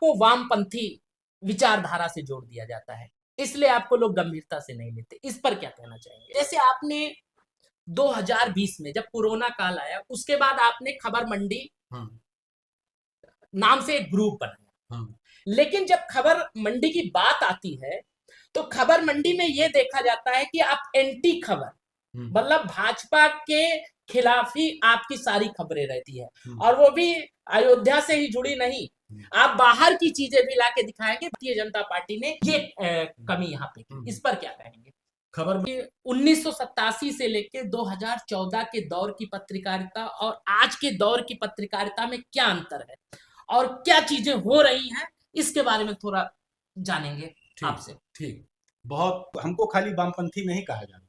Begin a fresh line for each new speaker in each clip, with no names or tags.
आपको वामपंथी विचारधारा से जोड़ दिया जाता है, इसलिए आपको लोग गंभीरता से नहीं लेते। इस पर क्या कहना चाहेंगे? जैसे आपने 2020 में जब कोरोना काल आया, उसके बाद आपने खबर मंडी नाम से एक ग्रुप बनाया। लेकिन जब खबर मंडी की बात आती है तो खबर मंडी में यह देखा जाता है कि आप एंटी खबर, मतलब भाजपा के खिलाफ ही आपकी सारी खबरें रहती है, और वो भी अयोध्या से ही जुड़ी नहीं, आप बाहर की चीजें भी लाके दिखाएंगे। भारतीय जनता पार्टी ने ये कमी यहाँ पे की, इस पर क्या कहेंगे? खबर में 1987 से लेके 2014 के दौर की पत्रकारिता और आज के दौर की पत्रकारिता में क्या अंतर है और क्या चीजें हो रही हैं, इसके बारे में थोड़ा जानेंगे आपसे।
ठीक, बहुत हमको खाली वामपंथी नहीं कहा जाता,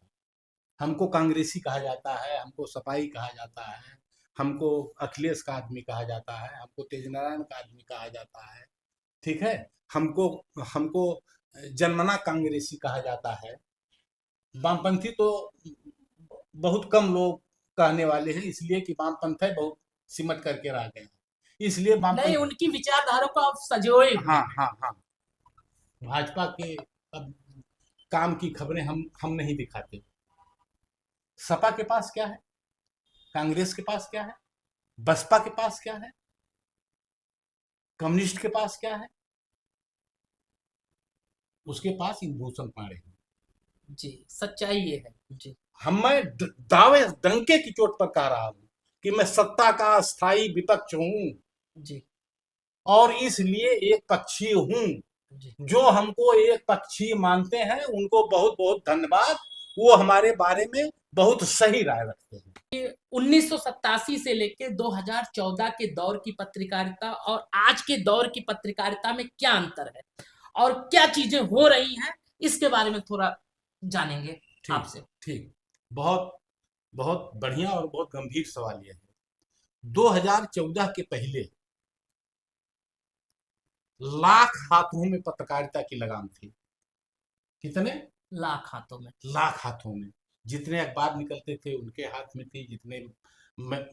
हमको कांग्रेसी कहा जाता है, हमको सपाई कहा जाता है, हमको अखिलेश का आदमी कहा जाता है, हमको तेजनारायण का आदमी कहा जाता है, ठीक है। हमको हमको जन्मना कांग्रेसी कहा जाता है। वामपंथी तो बहुत कम लोग कहने वाले हैं, इसलिए कि वामपंथ है बहुत सिमट करके रह गए हैं, इसलिए
नहीं, उनकी विचारधारा को आप सजोए।
हाँ हाँ हाँ, भाजपा के अब काम की खबरें हम नहीं दिखाते। सपा के पास क्या है, कांग्रेस के पास क्या है, बसपा के पास क्या है, कम्युनिस्ट के पास क्या है? उसके पास इंदुभूषण पांडे है।
जी, सच्चाई ये है जी।
मैं दावे डंके की चोट पर कह रहा हूं कि मैं सत्ता का स्थायी विपक्ष हूं
जी,
और इसलिए एक पक्षी हूं। जो हमको एक पक्षी मानते हैं उनको बहुत बहुत धन्यवाद, वो हमारे बारे में बहुत सही राय रखते हैं।
1987 से लेके 2014 के दौर की पत्रकारिता और आज के दौर की पत्रकारिता में क्या अंतर है और क्या चीजें हो रही हैं, इसके बारे में थोड़ा जानेंगे आपसे।
ठीक, बहुत बहुत बढ़िया और बहुत गंभीर सवाल यह है। 2014 के पहले लाख हाथों में पत्रकारिता की लगाम थी। कितने
लाख हाथों में?
लाख हाथों में। जितने अखबार निकलते थे उनके हाथ में थी, जितने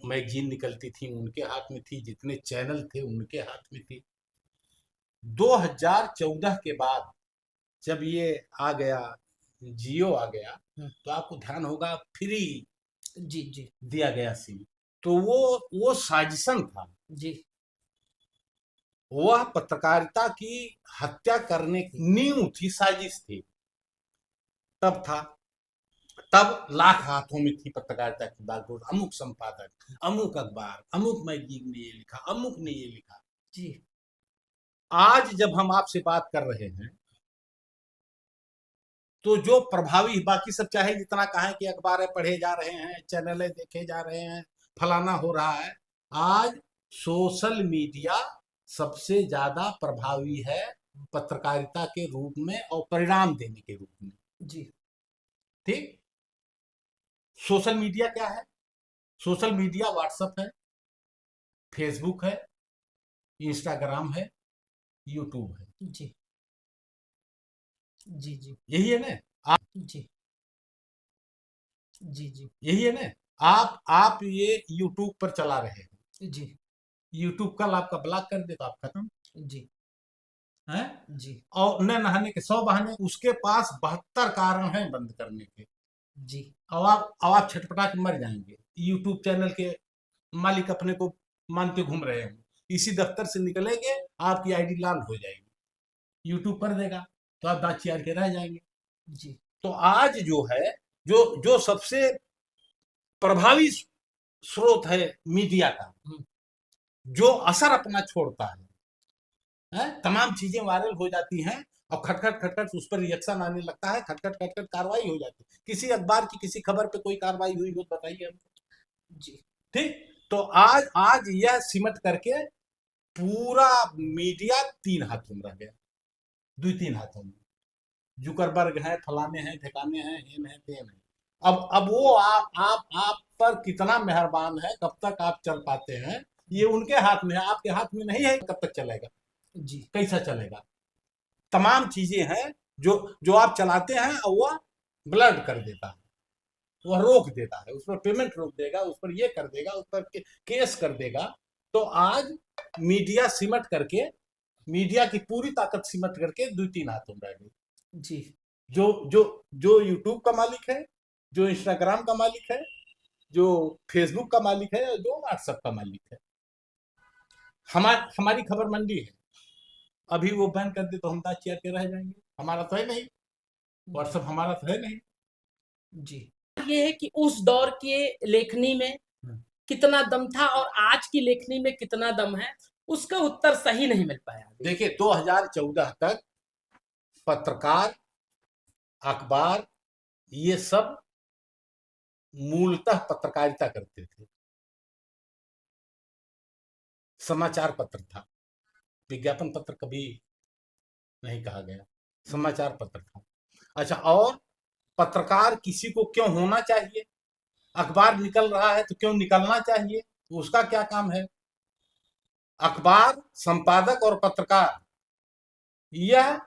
मैगजीन निकलती थी उनके हाथ में थी, जितने चैनल थे उनके हाथ में थी। 2014 के बाद जब ये आ गया, जियो आ गया, तो आपको ध्यान होगा फ्री
जी जी
दिया गया सिम, तो वो साजिशन था
जी।
वह पत्रकारिता की हत्या करने की नींव थी, साजिश थी। तब था, तब लाख हाथों में थी पत्रकारिता की बागडोर। अमुक संपादक, अमुक अखबार, अमुक मैगजीन ने ये लिखा, अमुक ने ये लिखा
जी।
आज जब हम आपसे बात कर रहे हैं तो जो प्रभावी, बाकी सब चाहे जितना कहें कि अखबारें पढ़े जा रहे हैं, चैनलें देखे जा रहे हैं, फलाना हो रहा है, आज सोशल मीडिया सबसे ज्यादा प्रभावी है पत्रकारिता के रूप में और परिणाम देने के रूप में।
जी,
ठीक। सोशल मीडिया क्या है? सोशल मीडिया व्हाट्सएप है, फेसबुक है, इंस्टाग्राम है, यूट्यूब है।
जी जी जी,
यही है ना? आप
जी जी जी,
यही है ना? आप ये यूट्यूब पर चला रहे हैं
जी,
यूट्यूब कल आपका ब्लॉक कर दे तो आप खत्म
जी
है
जी
और न नहाने के 100 बहाने, उसके पास 72 कारण हैं बंद करने के।
जी।
अब आप छटपटा के मर जाएंगे। यूट्यूब चैनल के मालिक अपने को मानते घूम रहे हैं, इसी दफ्तर से निकलेंगे आपकी आईडी लाल हो जाएगी, यूट्यूब पर देगा तो आप दांत चियार के रह जाएंगे।
जी,
तो आज जो है, जो सबसे प्रभावी स्रोत है मीडिया का, जो असर अपना छोड़ता है, तमाम चीजें वायरल हो जाती हैं और खटखट खटखट उस पर रिएक्शन आने लगता है, खटखट खटखट कार्रवाई हो जाती है। किसी अखबार की किसी खबर पे कोई कार्रवाई हुई हो तो बताइए हमको।
जी।
ठीक। तो आज यह सिमट करके पूरा मीडिया 3 हाथों में रह गया, 2-3 हाथों में। जुकरबर्ग है, फलाने हैं, ठिकाने हैं, हेन है, तेन है। अब वो आप पर कितना मेहरबान है, कब तक आप चल पाते हैं, ये उनके हाथ में है, आपके हाथ में नहीं है। कब तक चलेगा
जी,
कैसा चलेगा? तमाम चीजें हैं जो आप चलाते हैं और वह ब्लड कर देता है, वह रोक देता है, उस पर पेमेंट रोक देगा, उस पर ये कर देगा, उस पर केस कर देगा। तो आज मीडिया सिमट करके मीडिया की पूरी ताकत सिमट करके 2-3 हाथों में रह गई।
जी
जो जो जो यूट्यूब का मालिक है, जो इंस्टाग्राम का मालिक है, जो फेसबुक का मालिक है, जो व्हाट्सएप का मालिक है। हमारी खबर मंडी है, अभी वो बैन कर दे तो हम दांत चीर के रह जाएंगे। हमारा तो है नहीं, व्हाट्सएप हमारा तो है नहीं।
जी ये है कि उस दौर के लेखनी में कितना दम था और आज की लेखनी में कितना दम है, उसका उत्तर सही नहीं मिल पाया।
देखिए 2014 तक पत्रकार, अखबार, ये सब मूलतः पत्रकारिता करते थे। समाचार पत्र था, विज्ञापन पत्र कभी नहीं कहा गया, समाचार पत्र था। अच्छा, और पत्रकार किसी को क्यों होना चाहिए? अखबार निकल रहा है तो क्यों निकलना चाहिए? उसका क्या काम है? अखबार, संपादक और पत्रकार, यह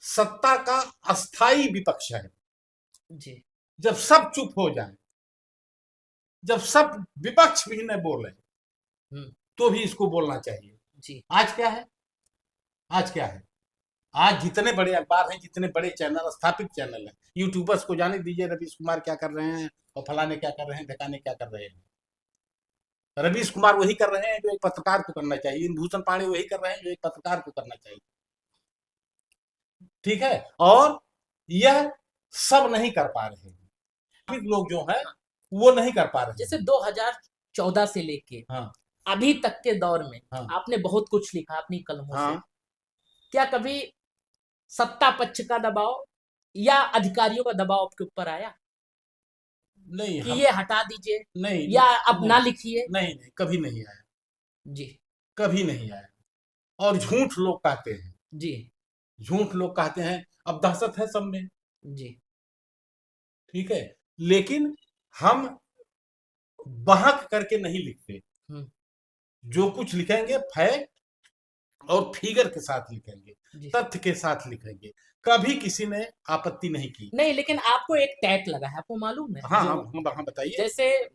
सत्ता का अस्थाई विपक्ष है।
जी
जब सब चुप हो जाए, जब सब विपक्ष भी न बोले, तो भी इसको बोलना चाहिए।
जी
आज क्या है? आज क्या है? आज जितने बड़े अखबार हैं, जितने बड़े चैनल, स्थापित चैनल हैं, यूट्यूबर्स को जाने दीजिए रवीश कुमार क्या कर रहे हैं और फलाने क्या कर रहे हैं, ढकाने क्या कर रहे हैं। रवीश कुमार वही कर रहे हैं जो एक पत्रकार को करना चाहिए, भूषण पांडे वही कर रहे हैं जो एक पत्रकार को करना चाहिए। ठीक है, और यह सब नहीं कर पा रहे हैं, लोग जो है वो नहीं कर पा रहे।
जैसे 2014 से लेके अभी तक के दौर में आपने बहुत कुछ लिखा अपनी कलमों से। क्या कभी सत्ता पक्ष का दबाव या अधिकारियों का दबाव आपके ऊपर आया?
नहीं
कि ये हटा दीजिए,
नहीं,
या अब ना लिखिए?
नहीं, कभी नहीं आया
जी,
कभी नहीं आया। और झूठ लोग कहते हैं
जी,
झूठ लोग कहते हैं, अब दहशत है सब में।
जी,
ठीक है, लेकिन हम बहक करके नहीं लिखते। जो कुछ लिखेंगे फैक्ट और फिगर के साथ लिखेंगे, तथ्य के साथ लिखेंगे। कभी किसी ने आपत्ति नहीं की।
नहीं, लेकिन आपको एक टैग लगा है, आपको मालूम है?
हाँ, बताइए।
जैसे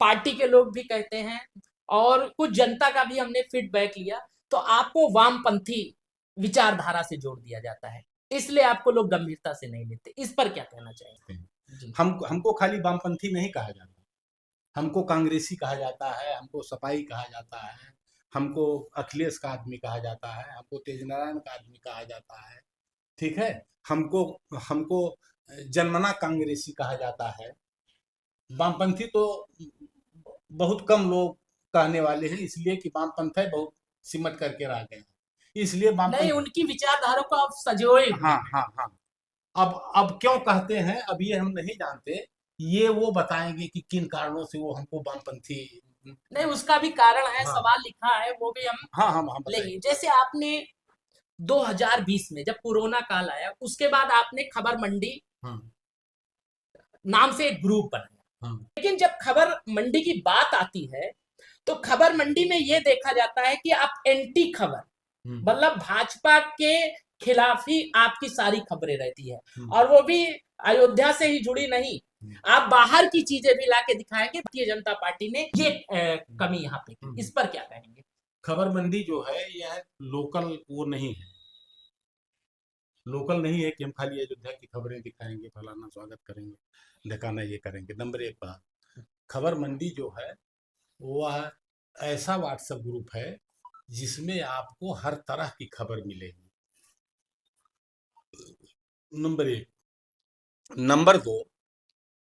पार्टी के लोग भी कहते हैं और कुछ जनता का भी हमने फीडबैक लिया, तो आपको वामपंथी विचारधारा से जोड़ दिया जाता है, इसलिए आपको लोग गंभीरता से नहीं लेते। इस पर क्या कहना चाहिए?
हमको खाली वामपंथी नहीं कहा जाता, हमको कांग्रेसी कहा जाता है, हमको सपाई कहा जाता है, हमको अखिलेश का आदमी कहा जाता है, हमको तेजनारायण का आदमी कहा जाता है। ठीक है, हमको जन्मना कांग्रेसी कहा जाता है। वामपंथी तो बहुत कम लोग कहने वाले हैं, इसलिए कि वामपंथ है बहुत सिमट करके रह गए हैं, इसलिए
नहीं, उनकी विचारधारा को आप सजोए।
हाँ। अब क्यों कहते हैं, अब ये हम नहीं जानते, ये वो बताएंगे कि किन कारणों से वो हमको वामपंथी।
नहीं, उसका भी कारण है, सवाल लिखा है, वो भी हम लेंगे। जैसे आपने 2020 में जब कोरोना काल आया, उसके बाद आपने खबर मंडी नाम से एक ग्रुप बनाया। लेकिन जब खबर मंडी की बात आती है, तो खबर मंडी में ये देखा जाता है कि आप एंटी खबर, मतलब भाजपा के खिलाफ ही आपकी सारी खबरें रहती है, और वो भी अयोध्या से ही जुड़ी नहीं, आप बाहर की चीजें भी लाके दिखाएंगे। भारतीय जनता पार्टी ने ये कमी यहाँ पे, इस पर क्या कहेंगे?
खबर मंडी जो है यह लोकल वो नहीं है, लोकल नहीं है कि हम खाली अयोध्या की खबरें दिखाएंगे, फलाना स्वागत करेंगे, दिखाना ये करेंगे। नंबर एक बात, खबर मंडी जो है वह ऐसा व्हाट्सएप ग्रुप है जिसमें आपको हर तरह की खबर मिलेगी। नंबर एक। नंबर दो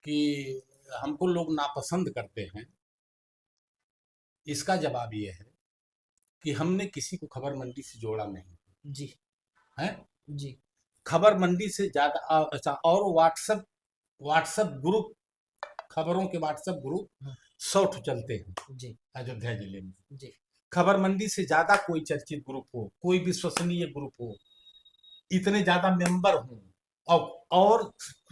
कि हमको लोग नापसंद करते हैं, इसका जवाब ये है कि हमने किसी को खबर मंडी से जोड़ा नहीं।
जी
है
जी,
खबर मंडी से ज्यादा अच्छा, और व्हाट्सएप ग्रुप, खबरों के व्हाट्सएप ग्रुप 100 चलते हैं जी अयोध्या जिले में जी। खबर मंडी से ज्यादा कोई चर्चित ग्रुप हो, कोई विश्वसनीय ग्रुप हो, इतने ज्यादा मेंबर हो और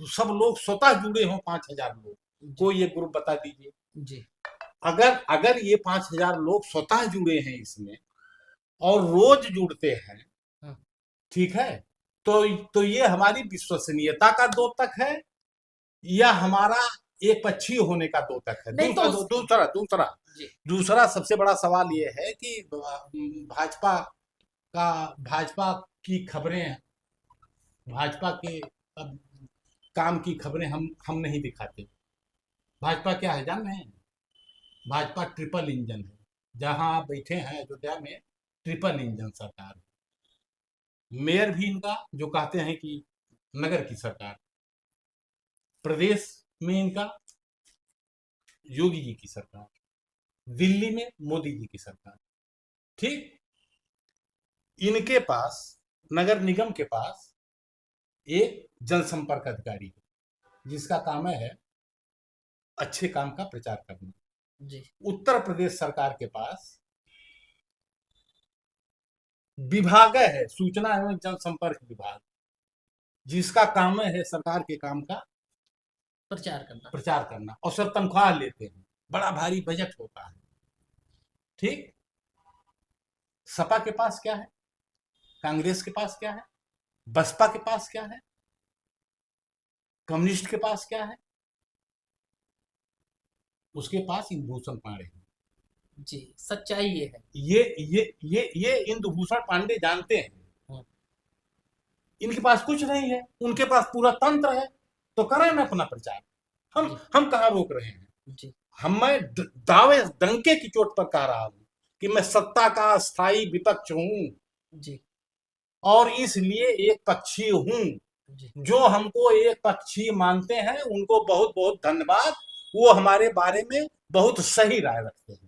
सब लोग स्वतः जुड़े हों 5000 लोग, कोई ये ग्रुप बता दीजिए जी। अगर ये 5000 लोग स्वतः जुड़े हैं इसमें और रोज जुड़ते हैं, ठीक है, तो ये हमारी विश्वसनीयता का द्योतक है या हमारा एक पक्षी होने का द्योतक है? दूसरा सबसे बड़ा सवाल ये है कि भाजपा का भाजपा की खबरें, भाजपा के अब काम की खबरें हम नहीं दिखाते। भाजपा क्या है जान रहे हैं? भाजपा ट्रिपल इंजन है। जहां आप बैठे हैं अयोध्या में, ट्रिपल इंजन सरकार है। मेयर भी इनका जो कहते हैं कि नगर की सरकार, प्रदेश में इनका योगी जी की सरकार, दिल्ली में मोदी जी की सरकार। ठीक, इनके पास, नगर निगम के पास एक जनसंपर्क अधिकारी है जिसका काम है अच्छे काम का प्रचार करना।
जी।
उत्तर प्रदेश सरकार के पास विभाग है, सूचना एवं जनसंपर्क विभाग, जिसका काम है सरकार के काम का प्रचार करना और सर तनख्वाह लेते हैं, बड़ा भारी बजट होता है। ठीक, सपा के पास क्या है, कांग्रेस के पास क्या है, बसपा के पास क्या है, कम्युनिस्ट के पास क्या है? उसके पास इंदुभूषण पांडे है।
जी, सच्चाई ये है।
ये इंदुभूषण पांडे जानते हैं इनके पास कुछ नहीं है, उनके पास पूरा तंत्र है, तो करें ना अपना प्रचार। हम कहाँ रोक रहे हैं?
जी।
मैं दावे डंके की चोट पर कह रहा हूं कि मैं सत्ता का स्थायी विपक्ष हूं
जी।
और इसलिए एक पक्षी हूं। जो हमको एक पक्षी मानते हैं उनको बहुत बहुत धन्यवाद, वो हमारे बारे में बहुत सही राय रखते हैं।